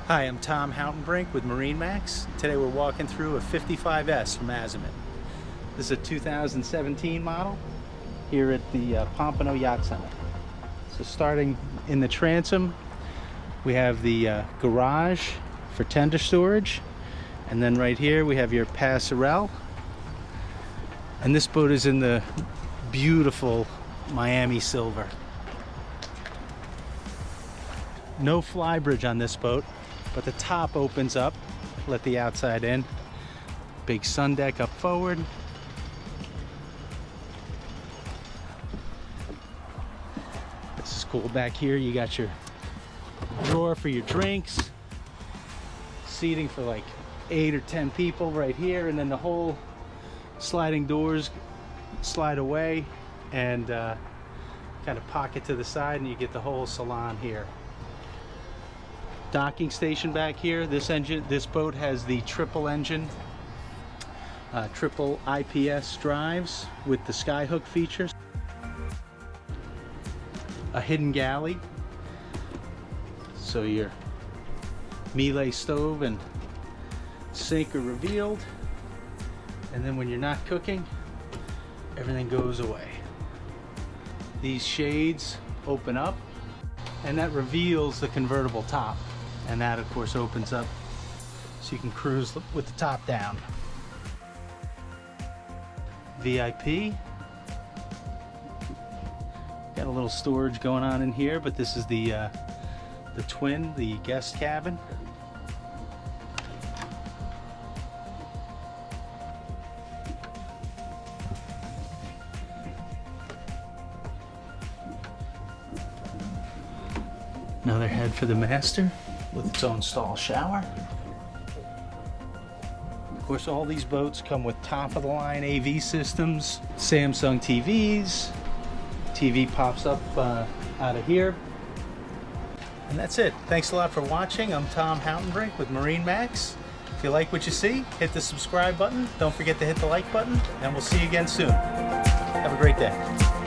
Hi, I'm Tom Houtenbrink with MarineMax. Today we're walking through a 55S from Azimut. This is a 2017 model here at the Pompano Yacht Center. So starting in the transom, we have the garage for tender storage. And then right here we have your passerelle. And this boat is in the beautiful Miami silver. No fly bridge on this boat, but the top opens up, let the outside in. Big sun deck up forward. This is cool. Back here you got your drawer for your drinks, seating for like 8 or 10 people right here, and then the whole sliding doors slide away and kind of pocket to the side, and you get the whole salon here. Docking station back here. This boat has the triple engine, triple IPS drives with the skyhook features. A hidden galley, so your Miele stove and sink are revealed, and then when you're not cooking, everything goes away. These shades open up, and that reveals the convertible top. And that of course opens up so you can cruise with the top down. VIP. Got a little storage going on in here, but this is the twin, the guest cabin. Another head for the master with its own stall shower. Of course, all these boats come with top-of-the-line AV systems, Samsung TVs. TV pops up out of here. And that's it. Thanks a lot for watching. I'm Tom Houtenbrink with MarineMax. If you like what you see, hit the subscribe button. Don't forget to hit the like button, and we'll see you again soon. Have a great day.